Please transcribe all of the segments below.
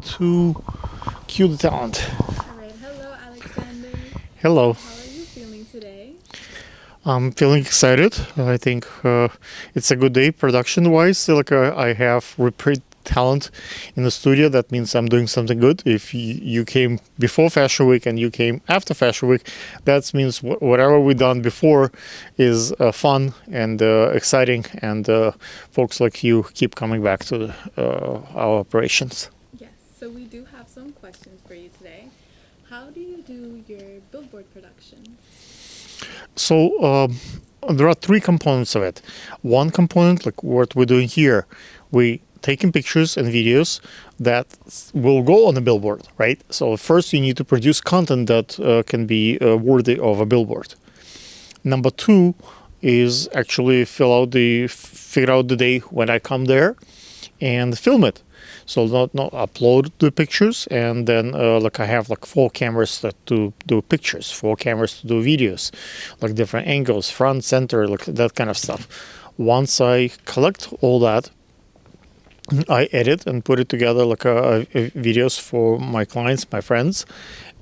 to cue the talent. All right. Hello, Alexander. Hello. How are you feeling today? I'm feeling excited. I think it's a good day production wise. I have repeat talent in the studio. That means I'm doing something good. If you came before Fashion Week and you came after Fashion Week, that means whatever we done before is fun and exciting, and folks like you keep coming back to our operations. Yes. So we do have some questions for you today. How do you do your billboard production? So there are three components of it. One component, like what we're doing here, we taking pictures and videos that will go on a billboard, right? So first you need to produce content that can be worthy of a billboard. Number two is actually figure out the day when I come there and film it. So not upload the pictures, and then I have like 4 cameras that do pictures, 4 cameras to do videos, like different angles, front, center, like that kind of stuff. Once I collect all that, I edit and put it together like videos for my clients, my friends,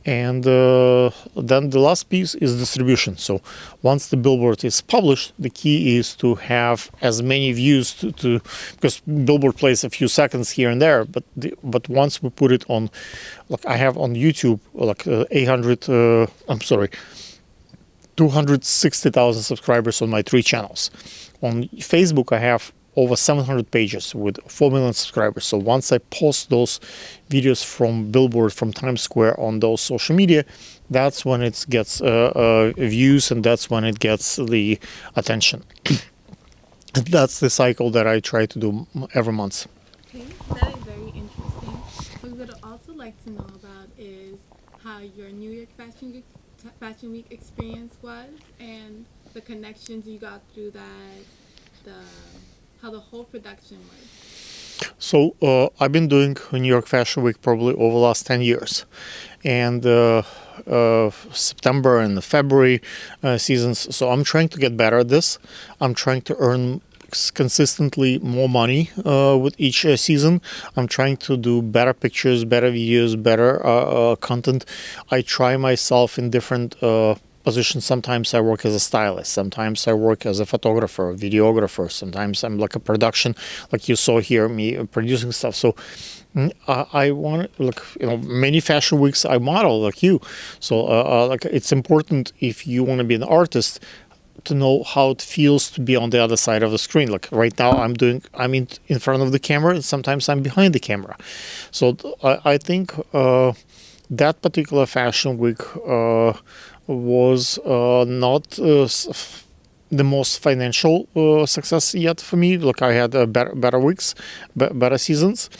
and then the last piece is distribution. So once the billboard is published, the key is to have as many views to because billboard plays a few seconds here and there, but once we put it on, like I have on YouTube like 260,000 subscribers on my 3 channels. On Facebook, I have over 700 pages with 4 million subscribers. So once I post those videos from Billboard, from Times Square on those social media, that's when it gets views, and that's when it gets the attention. That's the cycle that I try to do every month. Okay, that is very interesting. What we would also like to know about is how your New York Fashion Week experience was, and the connections you got through that, the how the whole production was. So I've been doing New York Fashion Week probably over the last 10 years. And September and the February seasons. So I'm trying to get better at this. I'm trying to earn consistently more money with each season. I'm trying to do better pictures, better videos, better content. I try myself in different positions. Sometimes I work as a stylist, sometimes I work as a photographer, videographer, sometimes I'm like a production, like you saw here, me producing stuff. So I want, like, many fashion weeks I model like you. So like it's important, if you want to be an artist, to know how it feels to be on the other side of the screen. Like right now I'm in front of the camera, and sometimes I'm behind the camera. So I think that particular fashion week was not the most financial success yet for me. Like I had better weeks, better seasons,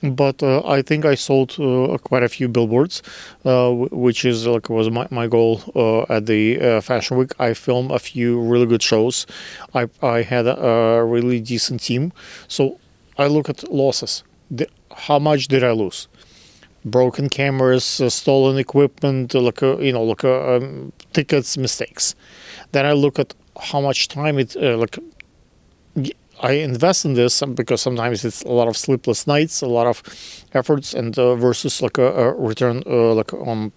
but I think I sold quite a few billboards, which is like was my goal at the fashion week. I filmed a few really good shows. I had a really decent team. So I look at losses. How much did I lose? Broken cameras, stolen equipment, tickets, mistakes. Then I look at how much time I invest in this, because sometimes it's a lot of sleepless nights, a lot of efforts, and versus like a return on.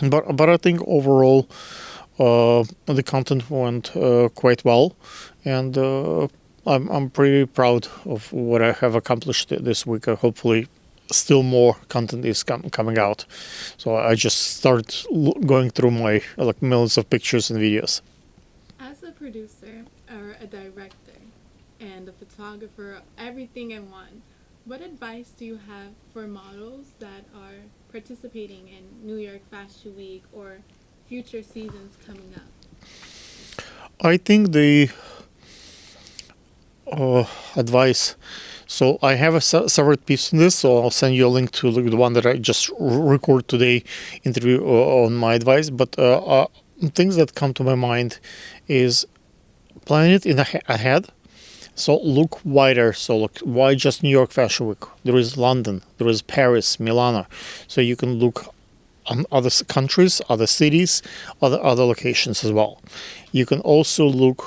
But I think overall the content went quite well, and I'm pretty proud of what I have accomplished this week. Hopefully still more content is coming out. So I just start going through my millions of pictures and videos. As a producer or a director and a photographer, everything in one, what advice do you have for models that are participating in New York Fashion Week or future seasons coming up? I think the advice. So I have a separate piece in this, so I'll send you a link to the one that I just record today interview on my advice. But things that come to my mind is plan it ahead. So look wider. So look, why just New York Fashion Week? There is London, there is Paris, Milano. So you can look on other countries, other cities, other locations as well. You can also look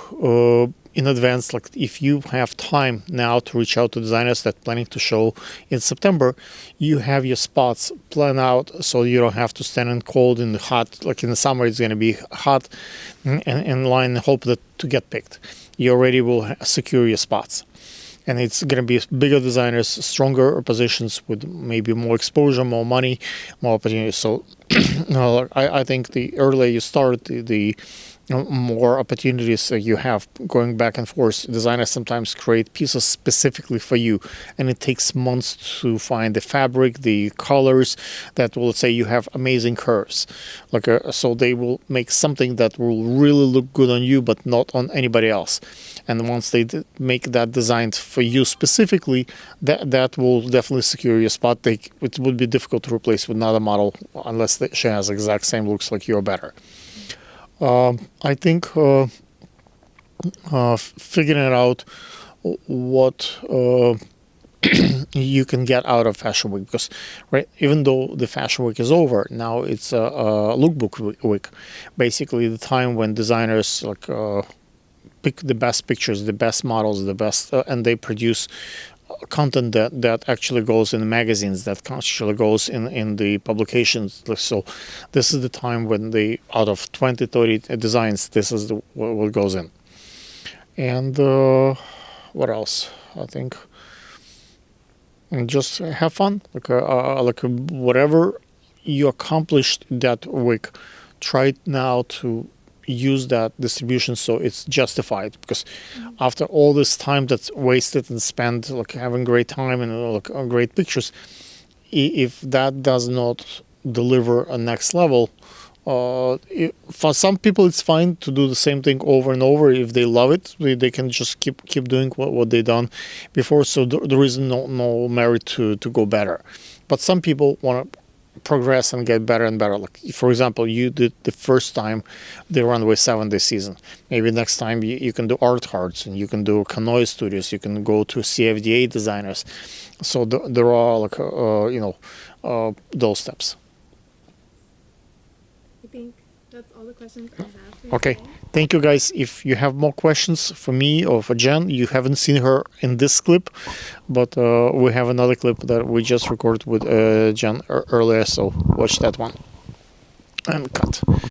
in advance, like if you have time now to reach out to designers that planning to show in September, you have your spots planned out so you don't have to stand in cold and hot. Like in the summer, it's going to be hot and in line and hope that to get picked. You already will secure your spots. And it's going to be bigger designers, stronger positions with maybe more exposure, more money, more opportunities. So I think the earlier you start, the more opportunities you have going back and forth. Designers sometimes create pieces specifically for you, and it takes months to find the fabric, the colors that will say you have amazing curves. So they will make something that will really look good on you, but not on anybody else. And once they make that designed for you specifically, that will definitely secure your spot. It would be difficult to replace with another model unless she has exact same looks like you or better. I think figuring out what you can get out of Fashion Week, because even though the Fashion Week is over, now it's a lookbook week, basically the time when designers pick the best pictures, the best models, the best, and they produce content that actually goes in the magazines, that actually goes in the publications. So this is the time when out of 20, 30 designs, this is what goes in. And what else? I think and just have fun. Whatever you accomplished that week, try now to use that distribution so it's justified, because after all this time that's wasted and spent having great time and great pictures, if that does not deliver a next level, for some people it's fine to do the same thing over and over. If they love it, they can just keep doing what they done before, so there is no merit to go better. But some people want to progress and get better and better. Like, for example, you did the first time the Runway 7 this season. Maybe next time you can do art cards, and you can do Canoe Studios, you can go to CFDA designers. So there are those steps. I think that's all the questions I have for you. Okay, today. thank you guys. If you have more questions for me or for Jen, you haven't seen her in this clip, but we have another clip that we just recorded with Jen earlier, so watch that one and cut.